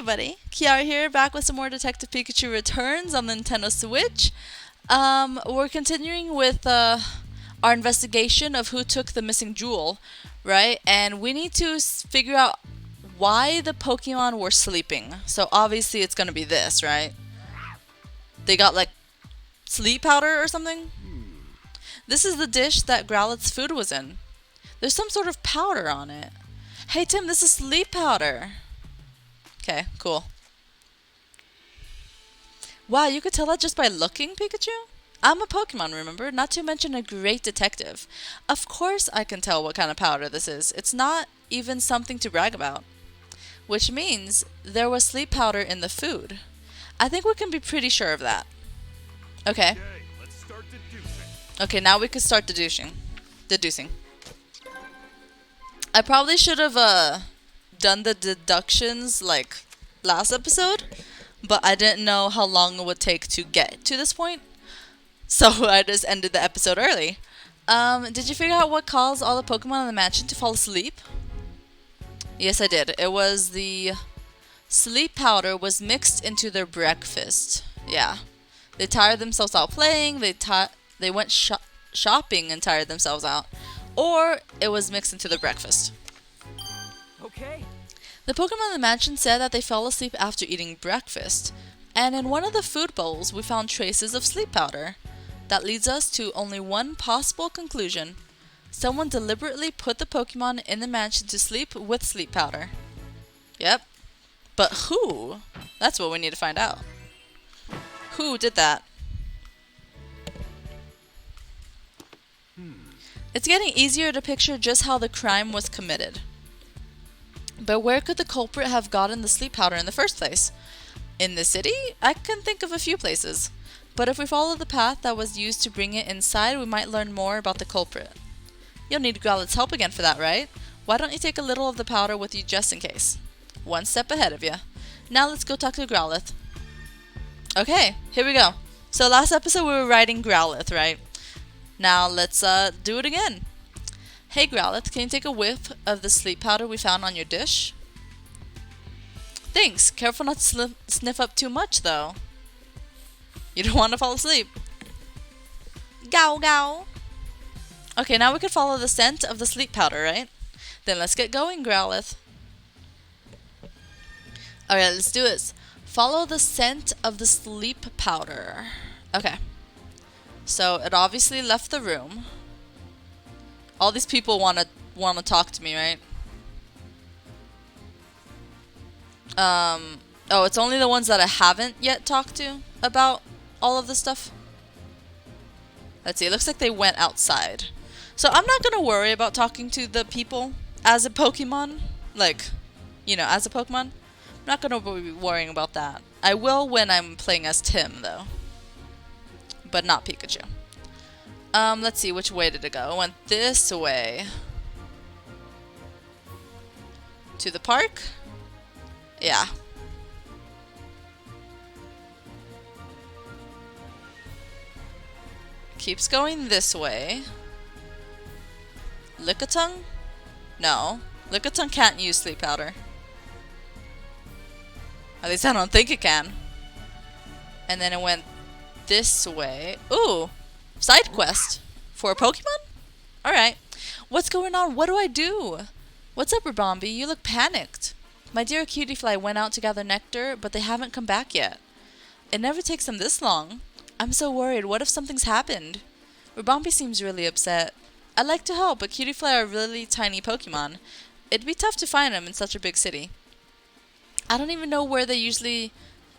everybody. Kiara here, back with some more Detective Pikachu Returns on the Nintendo Switch. We're continuing with our investigation of who took the missing jewel, right? And we need to figure out why the Pokemon were sleeping. So obviously it's gonna be this, right? They got like sleep powder or something? This is the dish that Growlithe's food was in. There's some sort of powder on it. Hey Tim, this is sleep powder. Okay, cool. Wow, you could tell that just by looking, Pikachu? I'm a Pokemon, remember? Not to mention a great detective. Of course I can tell what kind of powder this is. It's not even something to brag about. Which means there was sleep powder in the food. I think we can be pretty sure of that. Okay. Let's start deducing. Okay, now we can start deducing. I probably should have done the deductions like last episode, but I didn't know how long it would take to get to this point, so I just ended the episode early. Did you figure out what caused all the Pokemon in the mansion to fall asleep? Yes, I did. It was the sleep powder was mixed into their breakfast. Yeah. They tired themselves out playing, they went shopping and tired themselves out, or it was mixed into their breakfast. Okay. The Pokemon in the mansion said that they fell asleep after eating breakfast, and in one of the food bowls we found traces of sleep powder. That leads us to only one possible conclusion. Someone deliberately put the Pokemon in the mansion to sleep with sleep powder. Yep. But who? That's what we need to find out. Who did that? It's getting easier to picture just how the crime was committed. But where could the culprit have gotten the sleep powder in the first place? In the city? I can think of a few places. But if we follow the path that was used to bring it inside, we might learn more about the culprit. You'll need Growlithe's help again for that, right? Why don't you take a little of the powder with you just in case? One step ahead of you. Now let's go talk to Growlithe. Okay, here we go. So last episode we were riding Growlithe, right? Now let's do it again. Hey Growlithe, can you take a whiff of the sleep powder we found on your dish? Thanks. Careful not to sniff up too much, though. You don't want to fall asleep. Gow gow. Okay, now we can follow the scent of the sleep powder, right? Then let's get going, Growlithe. Alright, let's do this. Follow the scent of the sleep powder. Okay. So it obviously left the room. All these people want to talk to me, right? Oh, it's only the ones that I haven't yet talked to about all of this stuff. Let's see, it looks like they went outside. So I'm not gonna worry about talking to the people as a Pokemon. Like, you know, as a Pokemon. I'm not gonna be worrying about that. I will when I'm playing as Tim, though. But not Pikachu. Let's see, which way did it go? It went this way. To the park? Yeah. Keeps going this way. Lickitung? No. Lickitung can't use sleep powder. At least I don't think it can. And then it went this way. Ooh! Side quest for a Pokemon? Alright. What's going on? What do I do? What's up, Rabombi? You look panicked. My dear Cutiefly went out to gather nectar, but they haven't come back yet. It never takes them this long. I'm so worried. What if something's happened? Rabombi seems really upset. I'd like to help, but Cutiefly are really tiny Pokemon. It'd be tough to find them in such a big city. I don't even know where they usually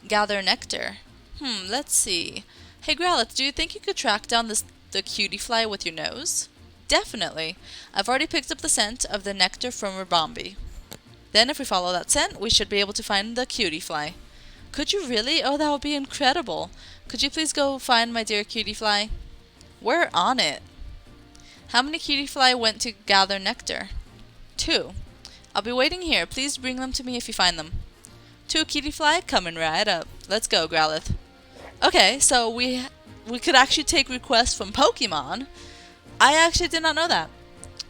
gather nectar. Let's see. Hey Growlithe, do you think you could track down the Cutiefly with your nose? Definitely. I've already picked up the scent of the nectar from Rabombi. Then if we follow that scent, we should be able to find the Cutiefly. Could you really? Oh, that would be incredible. Could you please go find my dear Cutiefly? We're on it. How many Cutiefly went to gather nectar? 2. I'll be waiting here. Please bring them to me if you find them. 2 Cutiefly coming right up. Let's go, Growlithe. Okay, so we could actually take requests from Pokemon. I actually did not know that.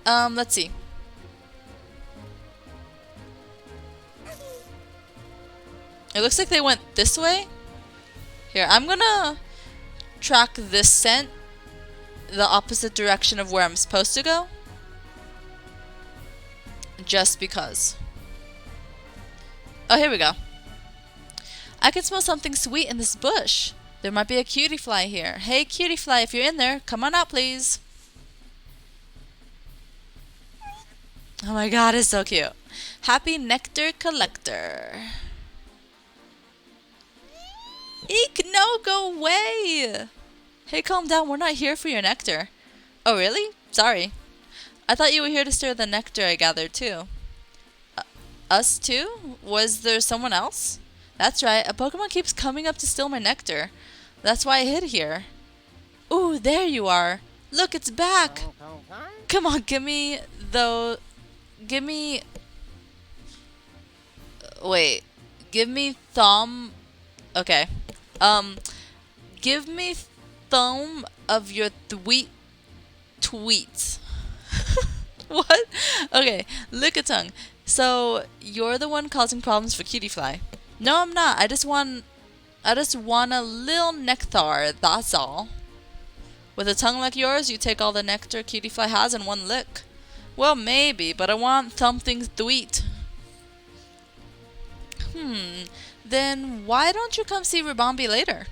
Let's see. It looks like they went this way. Here, I'm gonna track this scent the opposite direction of where I'm supposed to go. Just because. Oh, here we go. I can smell something sweet in this bush. There might be a cutie fly here. Hey, cutie fly, if you're in there, come on out, please. Oh my god, it's so cute. Happy nectar collector. Eek, no, go away. Hey, calm down. We're not here for your nectar. Oh, really? Sorry. I thought you were here to stir the nectar I gathered, too. Us, too? Was there someone else? That's right. A Pokemon keeps coming up to steal my nectar. That's why I hid here. Ooh, there you are. Look, it's back. Come on, give me, though... Give me... Wait. Give me thumb... Okay. Give me thumb of your tweets. What? Okay, lick a tongue. So, you're the one causing problems for Cutie Fly. No, I'm not. I just want a little nectar, that's all. With a tongue like yours, you take all the nectar Cutie Fly has in one lick. Well, maybe, but I want something sweet. Then why don't you come see Ribombi later?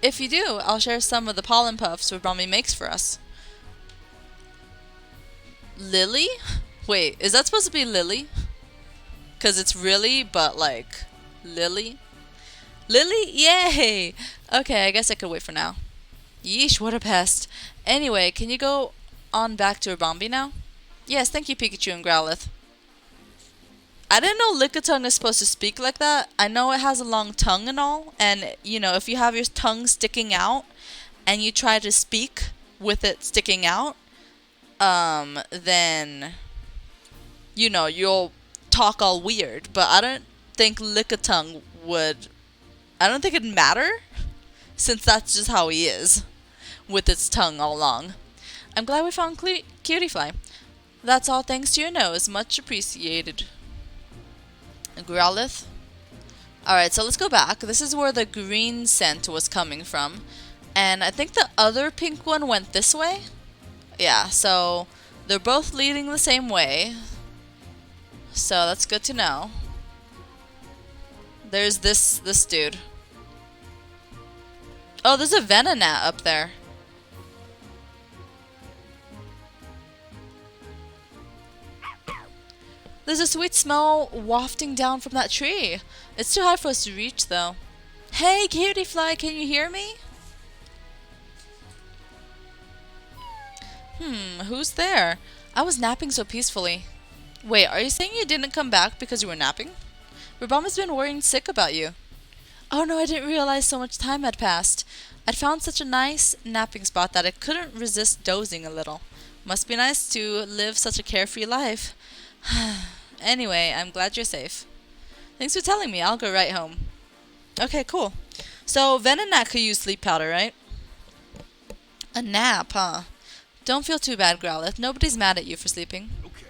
If you do, I'll share some of the pollen puffs Ribombi makes for us. Lily? Wait, is that supposed to be Lily? Because it's really, but like, Lily? Lily? Yay! Okay, I guess I could wait for now. Yeesh, what a pest. Anyway, can you go on back to Ribombi now? Yes, thank you, Pikachu and Growlithe. I didn't know Lickitung is supposed to speak like that. I know it has a long tongue and all, and, you know, if you have your tongue sticking out, and you try to speak with it sticking out, then, you know, you'll talk all weird. But I don't think Lickitung would... I don't think it'd matter, since that's just how he is, with its tongue all long. I'm glad we found Cutie Fly. That's all thanks to your nose. Much appreciated. Growlithe. Alright, so let's go back. This is where the green scent was coming from. And I think the other pink one went this way. Yeah, so they're both leading the same way. So that's good to know. There's this dude. Oh, there's a Venonat up there. There's a sweet smell wafting down from that tree. It's too high for us to reach, though. Hey, Cutie Fly, can you hear me? Who's there? I was napping so peacefully. Wait, are you saying you didn't come back because you were napping? Ribombi's been worrying sick about you. Oh no, I didn't realize so much time had passed. I'd found such a nice napping spot that I couldn't resist dozing a little. Must be nice to live such a carefree life. Anyway, I'm glad you're safe. Thanks for telling me. I'll go right home. Okay, cool. So, Venonat could use sleep powder, right? A nap, huh? Don't feel too bad, Growlithe. Nobody's mad at you for sleeping. Okay.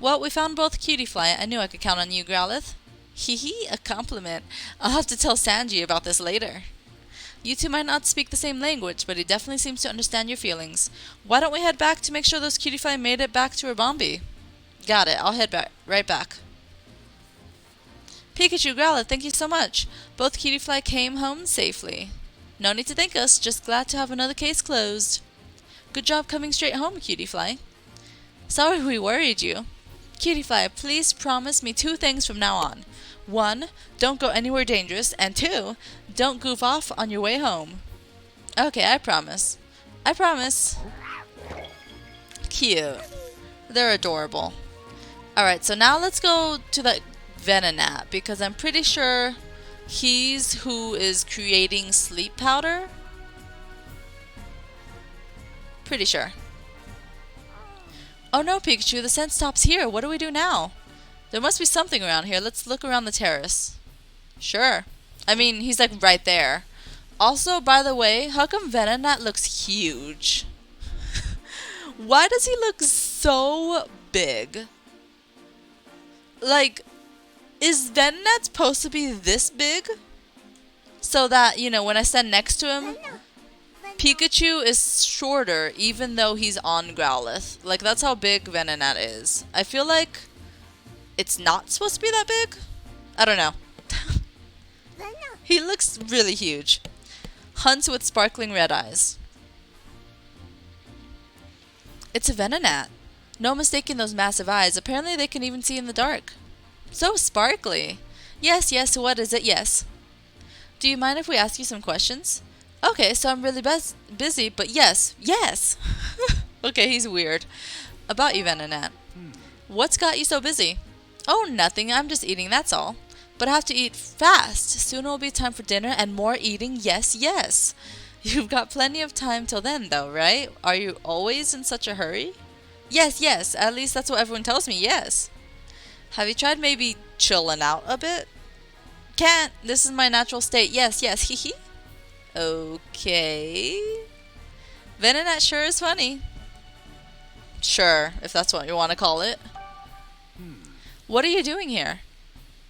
Well, we found both Cutie Fly. I knew I could count on you, Growlithe. Hee hee, a compliment. I'll have to tell Sanji about this later. You two might not speak the same language, but he definitely seems to understand your feelings. Why don't we head back to make sure those Cutie Fly made it back to Ribombi? Got it. I'll head right back. Pikachu, Growlithe, thank you so much. Both Cutie Fly came home safely. No need to thank us. Just glad to have another case closed. Good job coming straight home, Cutie Fly. Sorry we worried you. Cutie Fly, please promise me 2 things from now on. 1, don't go anywhere dangerous, and 2, don't goof off on your way home. Okay, I promise. I promise. Cute. They're adorable. Alright, so now let's go to that Venonat, because I'm pretty sure he's who is creating sleep powder. Pretty sure. Oh no, Pikachu, the scent stops here. What do we do now? There must be something around here. Let's look around the terrace. Sure. I mean, he's like right there. Also, by the way, how come Venonat looks huge? Why does he look so big? Like, Is Venonat supposed to be this big? So that, you know, when I stand next to him, Pikachu is shorter even though he's on Growlithe. Like, that's how big Venonat is. I feel like it's not supposed to be that big? I don't know. He looks really huge. Hunts with sparkling red eyes. It's a Venonat. No mistaking those massive eyes. Apparently they can even see in the dark. So sparkly. Yes, yes, what is it? Yes. Do you mind if we ask you some questions? Okay, so I'm really busy, but yes, yes. Okay, he's weird. About you, Venonat. What's got you so busy? Oh, nothing. I'm just eating, that's all. But I have to eat fast. Soon it will be time for dinner and more eating. Yes, yes. You've got plenty of time till then, though, right? Are you always in such a hurry? Yes, yes. At least that's what everyone tells me, yes. Have you tried maybe chilling out a bit? Can't. This is my natural state. Yes, yes. Hee hee. Okay. Venonat sure is funny. Sure, if that's what you want to call it. What are you doing here?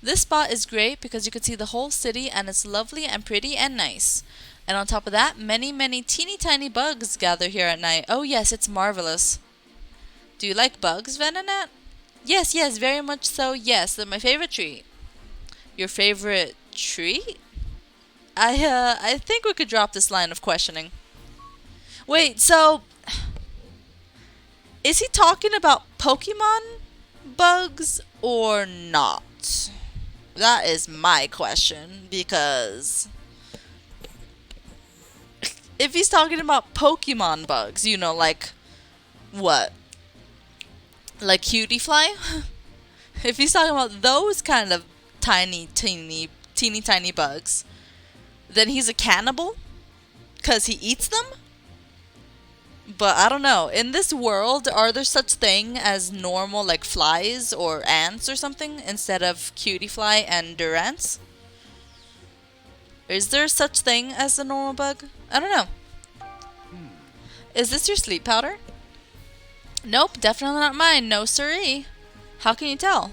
This spot is great because you can see the whole city and it's lovely and pretty and nice. And on top of that, many, many teeny tiny bugs gather here at night. Oh yes, it's marvelous. Do you like bugs, Venonat? Yes, yes, very much so, yes. They're my favorite treat. Your favorite treat? I think we could drop this line of questioning. Wait, so is he talking about Pokemon bugs or not? That is my question, because if he's talking about Pokemon bugs, you know, like what? Like Cutie Fly? If he's talking about those kind of tiny, teeny tiny bugs, then he's a cannibal? Because he eats them? But I don't know. In this world, are there such thing as normal, like flies or ants or something, instead of cutie fly and durants? Is there such thing as a normal bug? I don't know. Is this your sleep powder? Nope, definitely not mine. No siree. How can you tell?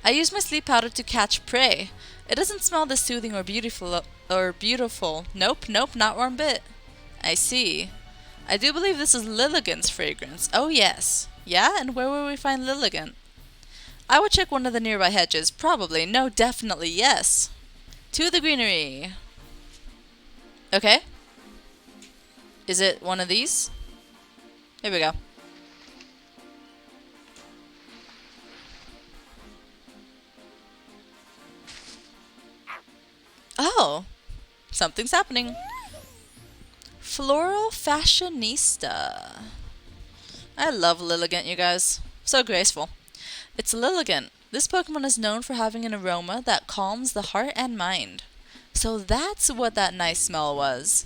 I use my sleep powder to catch prey. It doesn't smell this soothing or beautiful. Nope, nope, not one bit. I see. I do believe this is Lilligant's fragrance. Oh yes. Yeah, and where will we find Lilligant? I would check one of the nearby hedges. Probably. No, definitely, yes. To the greenery. Okay. Is it one of these? Here we go. Oh, something's happening. Floral fashionista. I love Lilligant, you guys. So graceful. It's Lilligant. This Pokemon is known for having an aroma that calms the heart and mind. So that's what that nice smell was.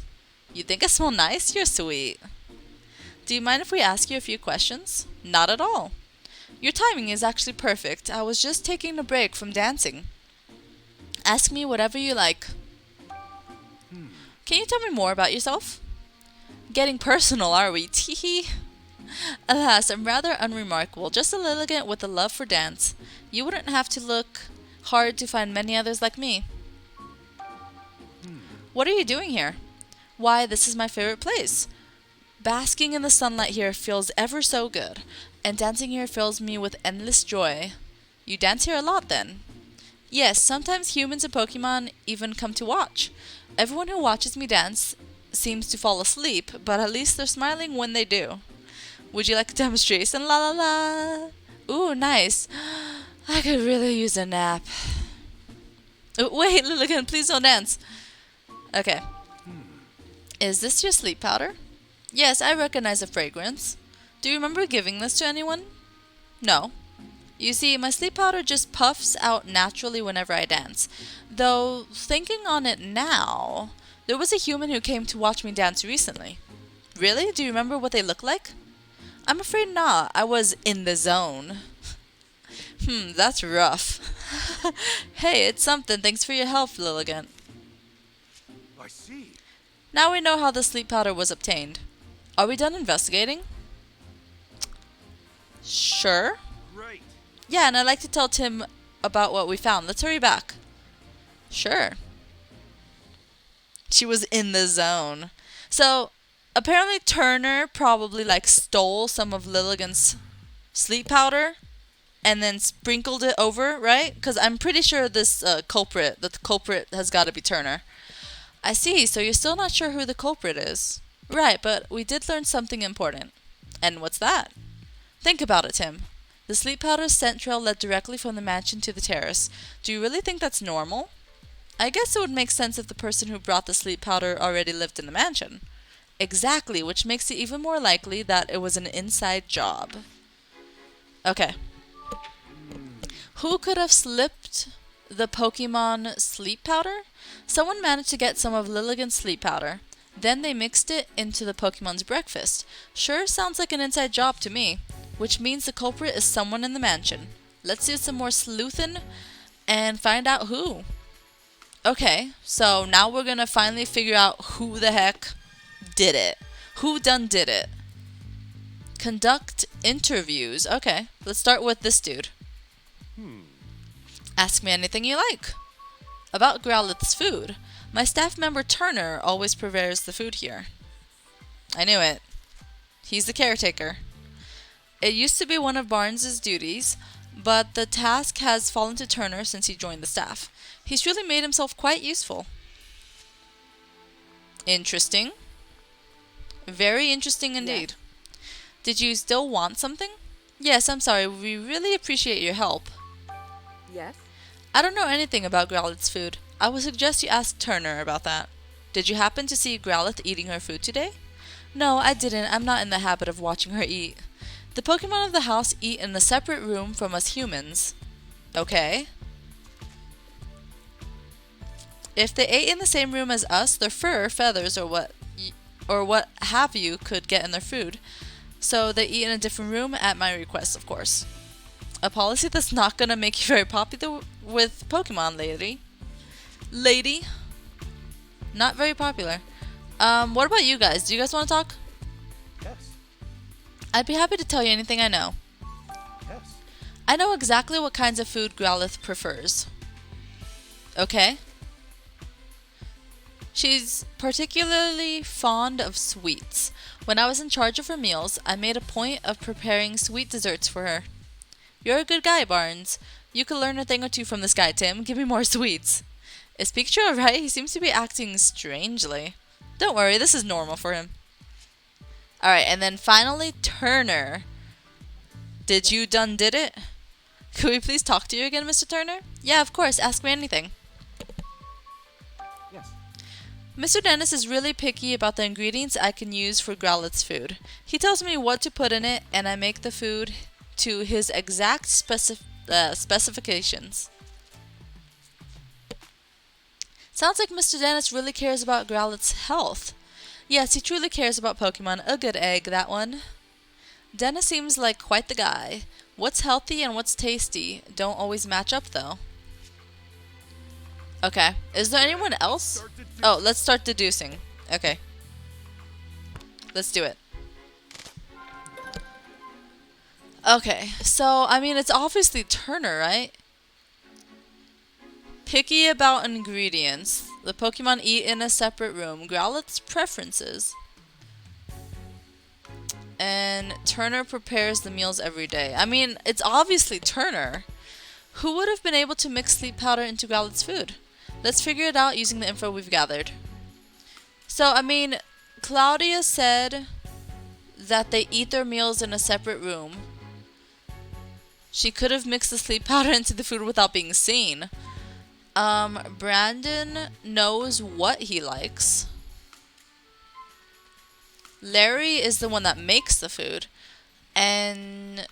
You think I smell nice? You're sweet. Do you mind if we ask you a few questions? Not at all. Your timing is actually perfect. I was just taking a break from dancing. Ask me whatever you like. Can you tell me more about yourself? Getting personal, are we? Teehee. Alas, I'm rather unremarkable. Just a Lilligant with a love for dance. You wouldn't have to look hard to find many others like me. What are you doing here? Why, this is my favorite place. Basking in the sunlight here feels ever so good, and dancing here fills me with endless joy. You dance here a lot, then? Yes, sometimes humans and Pokemon even come to watch. Everyone who watches me dance seems to fall asleep, but at least they're smiling when they do. Would you like a demonstration? La la la! Ooh, nice. I could really use a nap. Wait, Lilligant, please don't dance. Okay. Is this your sleep powder? Yes, I recognize the fragrance. Do you remember giving this to anyone? No. You see, my sleep powder just puffs out naturally whenever I dance. Though, thinking on it now, there was a human who came to watch me dance recently. Really? Do you remember what they looked like? I'm afraid not. I was in the zone. That's rough. Hey, it's something. Thanks for your help, Lilligant. I see. Now we know how the sleep powder was obtained. Are we done investigating? Sure. Great. Yeah, and I'd like to tell Tim about what we found. Let's hurry back. Sure. She was in the zone. So, apparently Turner probably like stole some of Lilligan's sleep powder and then sprinkled it over, right? Because I'm pretty sure this the culprit has got to be Turner. I see, so you're still not sure who the culprit is. Right, but we did learn something important. And what's that? Think about it, Tim. The sleep powder scent trail led directly from the mansion to the terrace. Do you really think that's normal? I guess it would make sense if the person who brought the sleep powder already lived in the mansion. Exactly, which makes it even more likely that it was an inside job. Okay. Who could have slipped the Pokemon sleep powder? Someone managed to get some of Lilligan's sleep powder. Then they mixed it into the Pokemon's breakfast. Sure sounds like an inside job to me. Which means the culprit is someone in the mansion. Let's do some more sleuthing and find out who. Okay, so now we're gonna finally figure out who the heck did it. Who done did it? Conduct interviews. Okay, let's start with this dude. Ask me anything you like. About Growlithe's food. My staff member Turner always prepares the food here. I knew it. He's the caretaker. It used to be one of Barnes's duties, but the task has fallen to Turner since he joined the staff. He's really made himself quite useful. Interesting. Very interesting indeed. Yeah. Did you still want something? Yes, I'm sorry. We really appreciate your help. Yes? I don't know anything about Growlithe's food. I would suggest you ask Turner about that. Did you happen to see Growlithe eating her food today? No, I didn't. I'm not in the habit of watching her eat. The Pokemon of the house eat in a separate room from us humans. Okay. If they ate in the same room as us, their fur, feathers, or what have you could get in their food. So they eat in a different room at my request, of course. A policy that's not gonna make you very popular with Pokemon, lady. Lady? Not very popular. What about you guys? Do you guys want to talk? Yes. I'd be happy to tell you anything I know. Yes. I know exactly what kinds of food Growlithe prefers. Okay. She's particularly fond of sweets. When I was in charge of her meals, I made a point of preparing sweet desserts for her. You're a good guy, Barnes. You could learn a thing or two from this guy, Tim. Give me more sweets. Is Pikachu alright? He seems to be acting strangely. Don't worry, this is normal for him. Alright, and then finally, Turner. Did it? Could we please talk to you again, Mr. Turner? Yeah, of course. Ask me anything. Yes. Mr. Dennis is really picky about the ingredients I can use for Growlithe's food. He tells me what to put in it, and I make the food to his exact specifications. Sounds like Mr. Dennis really cares about Growlithe's health. Yes, he truly cares about Pokemon. A good egg, that one. Dennis seems like quite the guy. What's healthy and what's tasty don't always match up, though. Okay. Is there anyone else? Oh, let's start deducing. Okay. Let's do it. Okay. So, I mean, it's obviously Turner, right? Picky about ingredients. The Pokemon eat in a separate room. Growlithe's preferences. And Turner prepares the meals every day. I mean, it's obviously Turner. Who would have been able to mix sleep powder into Growlithe's food? Let's figure it out using the info we've gathered. So, I mean, Claudia said that they eat their meals in a separate room. She could have mixed the sleep powder into the food without being seen. Brandon knows what he likes. Larry is the one that makes the food. And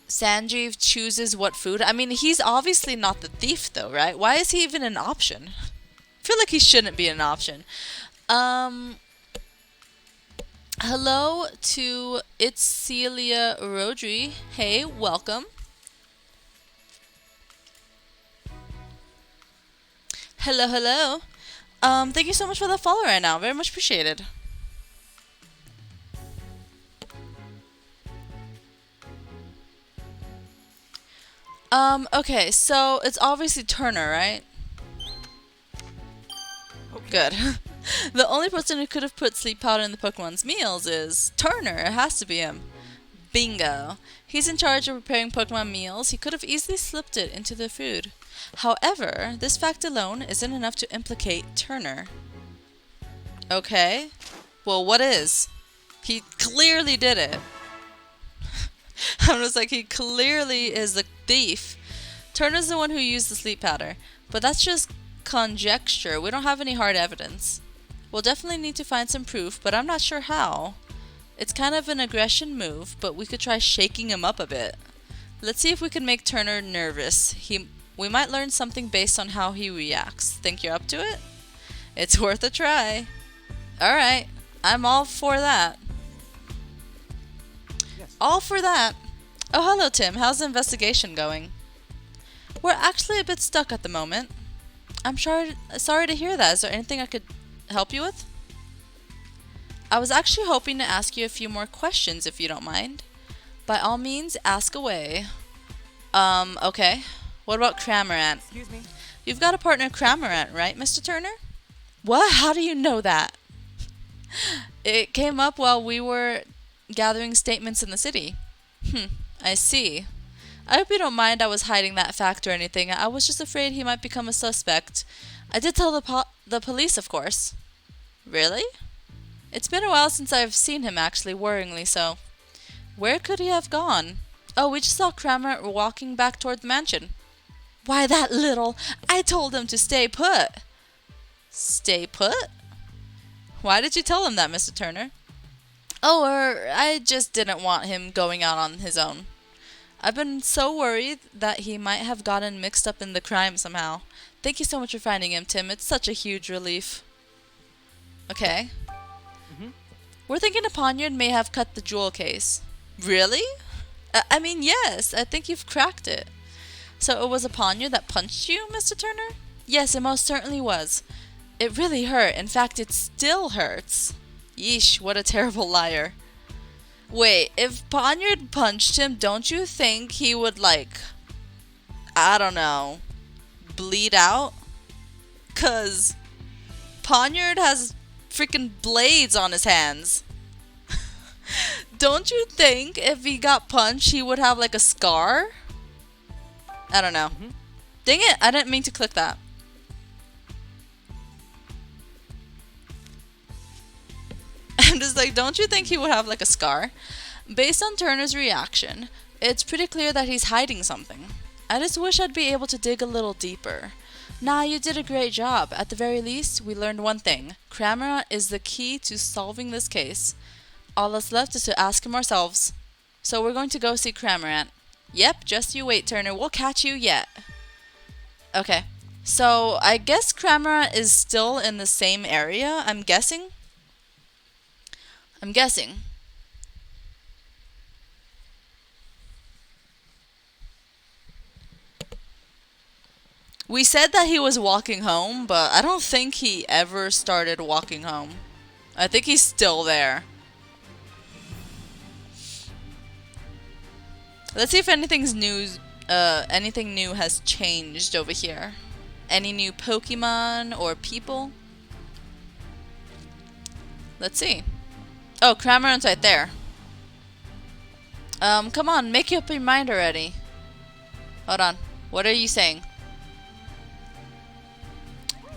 Sanjeev chooses what food. I mean, he's obviously not the thief though, right? Why is he even an option? I feel like he shouldn't be an option. Hello to It's Celia Rodri. Hey, welcome. Hello, hello. Thank you so much for the follow right now. Very much appreciated. Okay, so it's obviously Turner, right? Okay. Good. The only person who could have put sleep powder in the Pokemon's meals is Turner. It has to be him. Bingo. He's in charge of preparing Pokemon meals. He could have easily slipped it into the food. However, this fact alone isn't enough to implicate Turner. Okay. Well, what is? He clearly did it. I'm just like, he clearly is the thief. Turner's the one who used the sleep powder. But that's just conjecture. We don't have any hard evidence. We'll definitely need to find some proof, but I'm not sure how. It's kind of an aggression move, but we could try shaking him up a bit. Let's see if we can make Turner nervous. We might learn something based on how he reacts. Think you're up to it? It's worth a try. Alright, I'm all for that. Yes. All for that. Oh, hello, Tim. How's the investigation going? We're actually a bit stuck at the moment. I'm sorry to hear that. Is there anything I could help you with? I was actually hoping to ask you a few more questions, if you don't mind. By all means, ask away. Okay. What about Cramorant? Excuse me. You've got a partner, Cramorant, right, Mr. Turner? What? How do you know that? It came up while we were gathering statements in the city. I see. I hope you don't mind I was hiding that fact or anything. I was just afraid he might become a suspect. I did tell the police, of course. Really? It's been a while since I've seen him, actually, worryingly so. Where could he have gone? Oh, we just saw Kramer walking back toward the mansion. Why, that little... I told him to stay put. Stay put? Why did you tell him that, Mr. Turner? Oh, I just didn't want him going out on his own. I've been so worried that he might have gotten mixed up in the crime somehow. Thank you so much for finding him, Tim. It's such a huge relief. Okay. We're thinking a Poniard may have cut the jewel case. Really? I mean, yes. I think you've cracked it. So it was a Poniard that punched you, Mr. Turner? Yes, it most certainly was. It really hurt. In fact, it still hurts. Yeesh, what a terrible liar. Wait, if Poniard punched him, don't you think he would, like, I don't know, bleed out? 'Cause Poniard has freaking blades on his hands. Don't you think if he got punched, he would have, like, a scar? I don't know. Dang it, I didn't mean to click that. I'm just like, don't you think he would have, like, a scar? Based on Turner's reaction, it's pretty clear that he's hiding something. I just wish I'd be able to dig a little deeper. Nah, you did a great job. At the very least, we learned one thing. Cramorant is the key to solving this case. All that's left is to ask him ourselves. So we're going to go see Cramorant. Yep, just you wait, Turner. We'll catch you yet. Okay. So, I guess Cramorant is still in the same area, I'm guessing. We said that he was walking home, but I don't think he ever started walking home. I think he's still there. Let's see if anything new has changed over here. Any new Pokemon or people? Let's see. Oh, Cramorant's right there. Come on, make up your mind already. Hold on. What are you saying?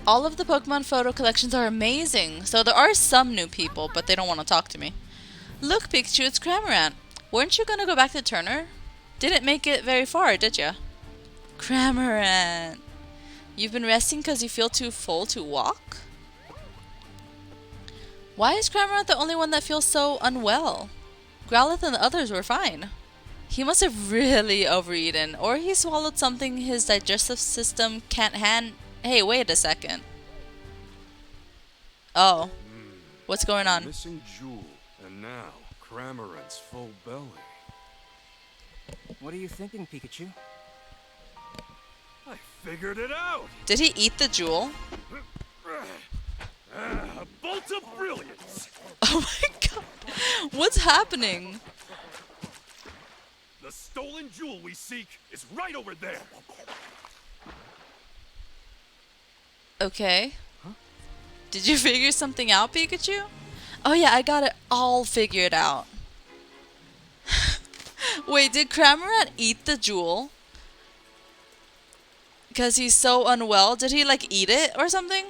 All of the Pokemon photo collections are amazing. So there are some new people, but they don't want to talk to me. Look, Pikachu, it's Cramorant. Weren't you gonna go back to Turner? Didn't make it very far, did ya? Cramorant. You've been resting because you feel too full to walk? Why is Cramorant the only one that feels so unwell? Growlithe and the others were fine. He must have really overeaten, or he swallowed something his digestive system can't handle. Hey, wait a second. Oh. What's going on? Missing jewel, and now Cramorant's full belly. What are you thinking, Pikachu? I figured it out. Did he eat the jewel? A bolt of brilliance. Oh my god. What's happening? The stolen jewel jewel we seek is right over there. Okay. Did you figure something out, Pikachu? Oh yeah, I got it all figured out. Wait, did Cramorant eat the jewel? Because he's so unwell. Did he like eat it or something?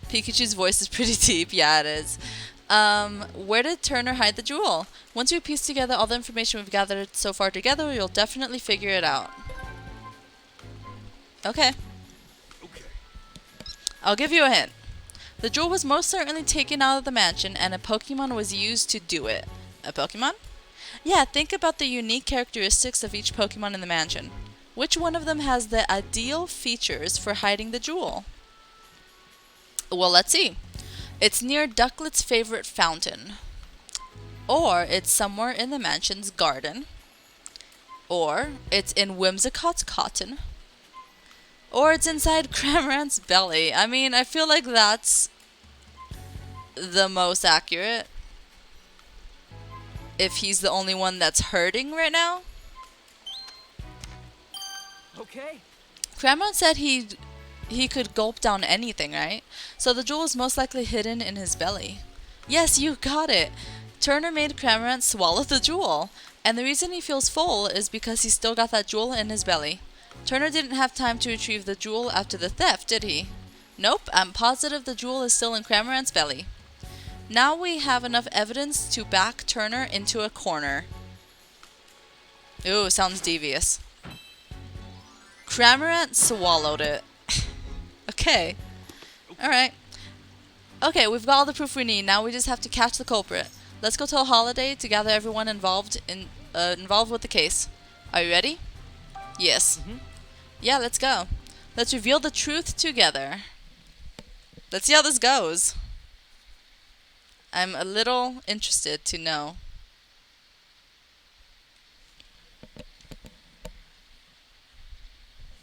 Pikachu's voice is pretty deep. Yeah, it is. Where did Turner hide the jewel? Once we piece together all the information we've gathered so far together, you'll definitely figure it out. Okay. Okay. I'll give you a hint. The jewel was most certainly taken out of the mansion, and a Pokemon was used to do it. A Pokemon? Yeah, think about the unique characteristics of each Pokemon in the mansion. Which one of them has the ideal features for hiding the jewel? Well, let's see. It's near Ducklet's favorite fountain. Or it's somewhere in the mansion's garden. Or it's in Whimsicott's cotton. Or it's inside Cramorant's belly. I mean, I feel like that's the most accurate. If he's the only one that's hurting right now. Okay. Cramorant said he could gulp down anything, right? So the jewel is most likely hidden in his belly. Yes, you got it. Turner made Cramorant swallow the jewel. And the reason he feels full is because he's still got that jewel in his belly. Turner didn't have time to retrieve the jewel after the theft, did he? Nope, I'm positive the jewel is still in Cramorant's belly. Now we have enough evidence to back Turner into a corner. Ooh, sounds devious. Cramorant swallowed it. Okay. Alright. Okay, we've got all the proof we need. Now we just have to catch the culprit. Let's go tell Holiday to gather everyone involved with the case. Are you ready? Yes. Yeah, let's go. Let's reveal the truth together. Let's see how this goes. I'm a little interested to know.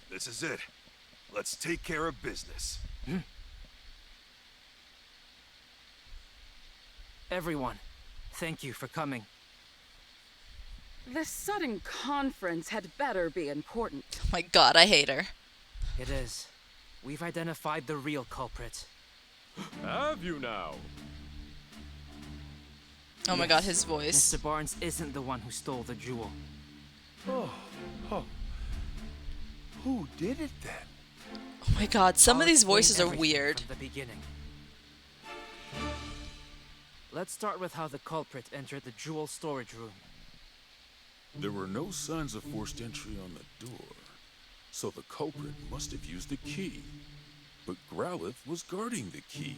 This is it. Let's take care of business. Everyone, thank you for coming. This sudden conference had better be important. Oh my god, I hate her. It is. We've identified the real culprit. Have you now? Oh my god, his voice. Mr. Barnes isn't the one who stole the jewel. Oh. Who did it then? Oh my god, some of I'll these explain voices are everything weird. From the beginning. Let's start with how the culprit entered the jewel storage room. There were no signs of forced entry on the door, so the culprit must have used the key. But Growlithe was guarding the key.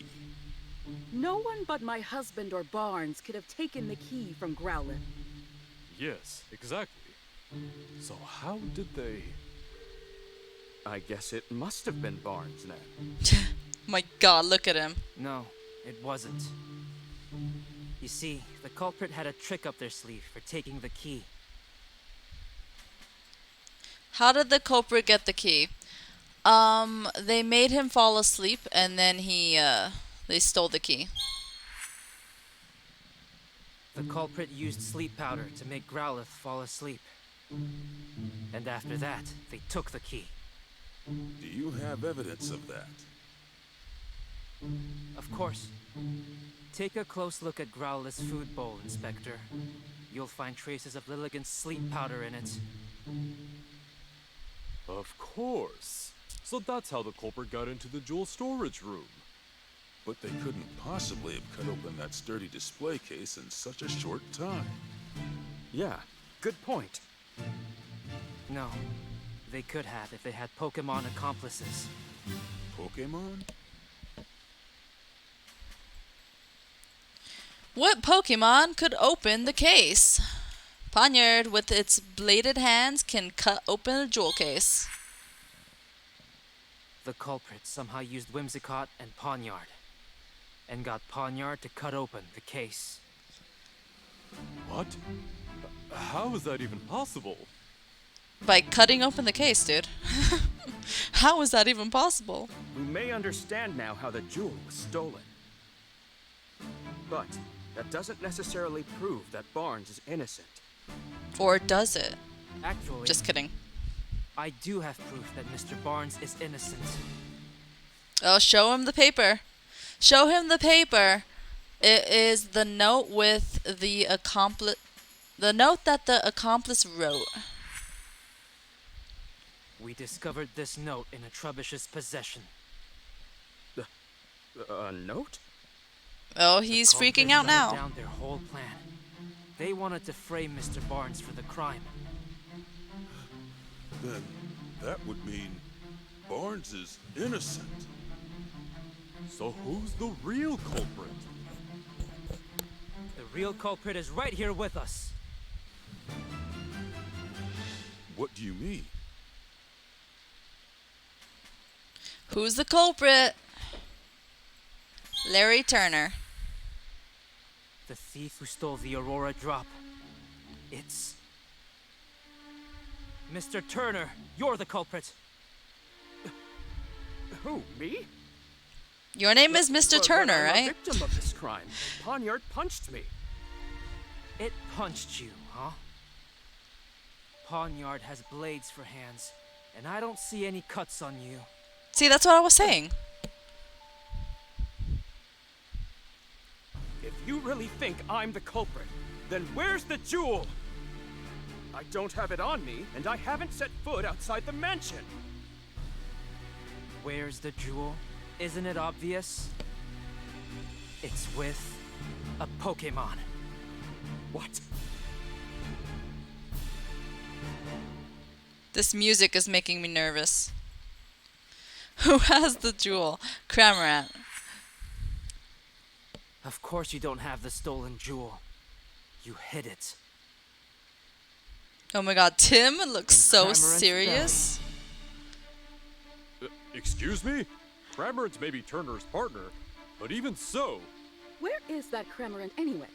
No one but my husband or Barnes could have taken the key from Growlithe. Yes, exactly. So how did they... I guess it must have been Barnes then. My god, look at him. No, it wasn't. You see, the culprit had a trick up their sleeve for taking the key. How did the culprit get the key? They made him fall asleep and then they stole the key. The culprit used sleep powder to make Growlithe fall asleep. And after that, they took the key. Do you have evidence of that? Of course. Take a close look at Growlithe's food bowl, Inspector. You'll find traces of Lilligant's sleep powder in it. Of course. So that's how the culprit got into the jewel storage room. But they couldn't possibly have cut open that sturdy display case in such a short time. Yeah, good point. No, they could have if they had Pokémon accomplices. Pokémon? What Pokemon could open the case? Poniard, with its bladed hands, can cut open a jewel case. The culprit somehow used Whimsicott and Poniard, and got Poniard to cut open the case. What? How is that even possible? By cutting open the case, dude. How is that even possible? We may understand now how the jewel was stolen. But that doesn't necessarily prove that Barnes is innocent. Or does it? Actually, Just kidding. I do have proof that Mr. Barnes is innocent. Oh, show him the paper. Show him the paper. It is the note with the accomplice. The note that the accomplice wrote. We discovered this note in a Trubbish's possession. A note? Oh, he's Culprits freaking out jotted now. down their whole plan. They wanted to frame Mr. Barnes for the crime. Then that would mean Barnes is innocent. So who's the real culprit? The real culprit is right here with us. What do you mean? Who's the culprit? Larry Turner. The thief who stole the Aurora drop. It's... Mr. Turner, you're the culprit. Who, me? Your name is Mr. But Turner, I'm a right? victim of this crime. Poniard punched me. It punched you, huh? Poniard has blades for hands, and I don't see any cuts on you. See, that's what I was saying. If you really think I'm the culprit, then where's the jewel? I don't have it on me, and I haven't set foot outside the mansion. Where's the jewel? Isn't it obvious? It's with a Pokémon. What? This music is making me nervous. Who has the jewel? Cramorant. Of course you don't have the stolen jewel. You hid it. Oh my god, Tim looks In so Cramorant's serious. Excuse me? Cramorant's maybe Turner's partner, but even so... Where is that Cramorant anyway?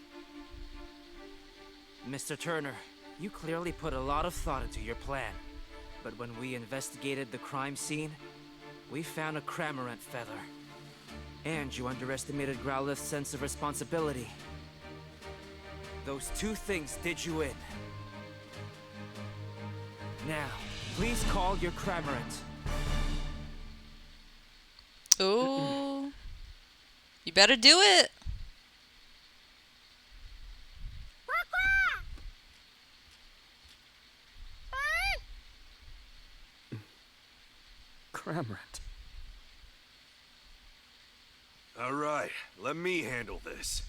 Mr. Turner, you clearly put a lot of thought into your plan. But when we investigated the crime scene, we found a Cramorant feather. And you underestimated Growlithe's sense of responsibility. Those two things did you in. Now, please call your Cramorant. Ooh. You better do it. Cramorant. All right, let me handle this.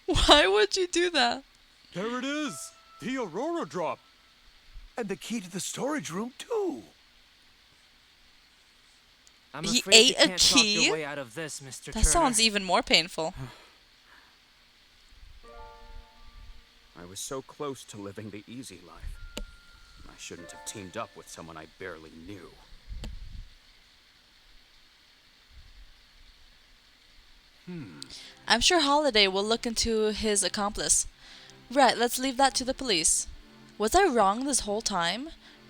Why would you do that? There it is! The Aurora drop! And the key to the storage room, too. I'm He afraid you ate a can't talk key? your way out of this, Mr. That Turner. sounds even more painful. I was so close to living the easy life. I shouldn't have teamed up with someone I barely knew. I'm sure Holiday will look into his accomplice. Right, let's leave that to the police. Was I wrong this whole time?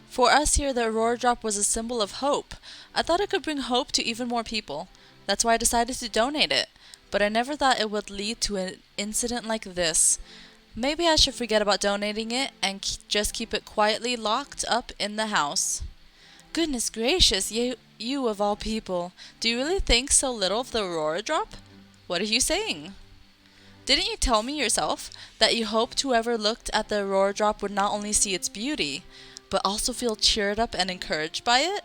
For us here, the Aurora Drop was a symbol of hope. I thought it could bring hope to even more people. That's why I decided to donate it. But I never thought it would lead to an incident like this. Maybe I should forget about donating it and just keep it quietly locked up in the house. Goodness gracious, you of all people. Do you really think so little of the Aurora Drop? What are you saying? Didn't you tell me yourself that you hoped whoever looked at the Aurora Drop would not only see its beauty, but also feel cheered up and encouraged by it?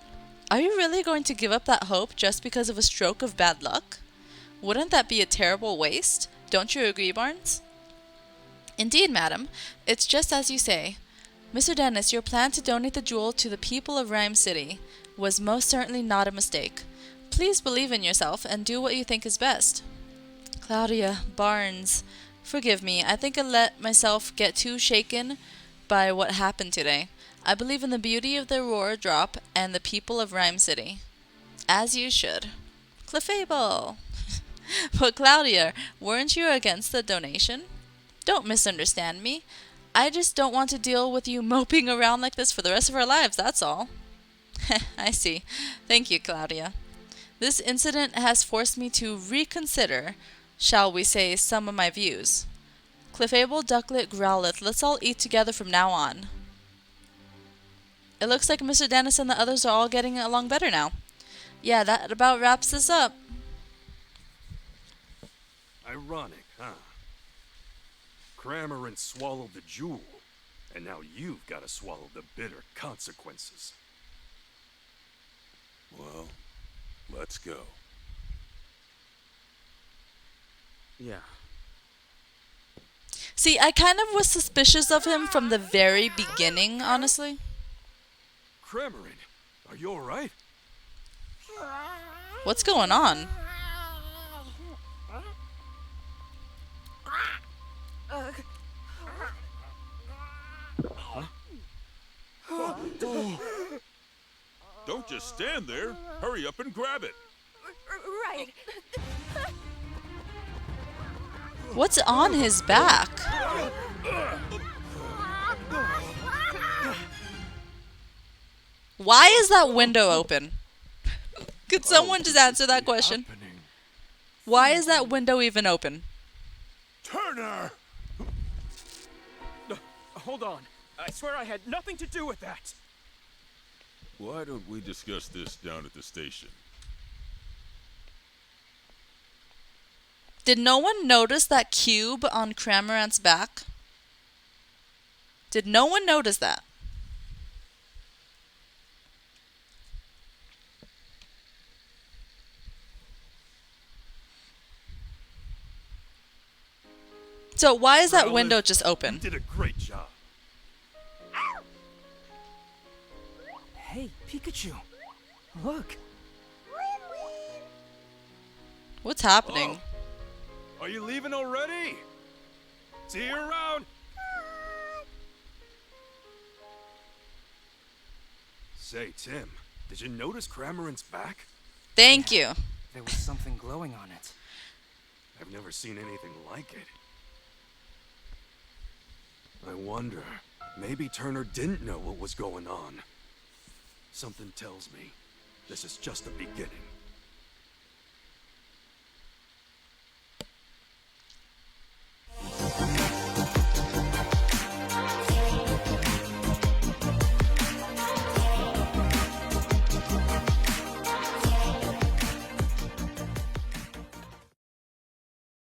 Are you really going to give up that hope just because of a stroke of bad luck? Wouldn't that be a terrible waste? Don't you agree, Barnes? Indeed, madam. It's just as you say. Mr. Dennis, your plan to donate the jewel to the people of Ryme City was most certainly not a mistake. Please believe in yourself and do what you think is best. Claudia, Barnes, forgive me. I think I let myself get too shaken by what happened today. I believe in the beauty of the Aurora Drop and the people of Ryme City. As you should. Clefable. But Claudia, weren't you against the donation? Don't misunderstand me. I just don't want to deal with you moping around like this for the rest of our lives, that's all. I see. Thank you, Claudia. This incident has forced me to reconsider, shall we say, some of my views. Clefable, Ducklet, Growlithe, let's all eat together from now on. It looks like Mr. Dennis and the others are all getting along better now. Yeah, that about wraps this up. Ironic, huh? Cramorant swallowed the jewel, and now you've got to swallow the bitter consequences. Well, let's go. Yeah. See, I kind of was suspicious of him from the very beginning, honestly. Cramorant, are you alright? What's going on? Don't just stand there. Hurry up and grab it. Right. What's on his back? Why is that window open? Could someone just answer that question? Why is that window even open? Turner! Hold on. I swear I had nothing to do with that. Why don't we discuss this down at the station? Did no one notice that cube on Cramorant's back? Did no one notice that? So why is that window just You open? did a great job. Hey, Pikachu. Look. What's happening? Are you leaving already? See you around. Say, Tim, did you notice Cramorant's back? Thank you. There was something glowing on it. I've never seen anything like it. I wonder, maybe Turner didn't know what was going on. Something tells me this is just the beginning.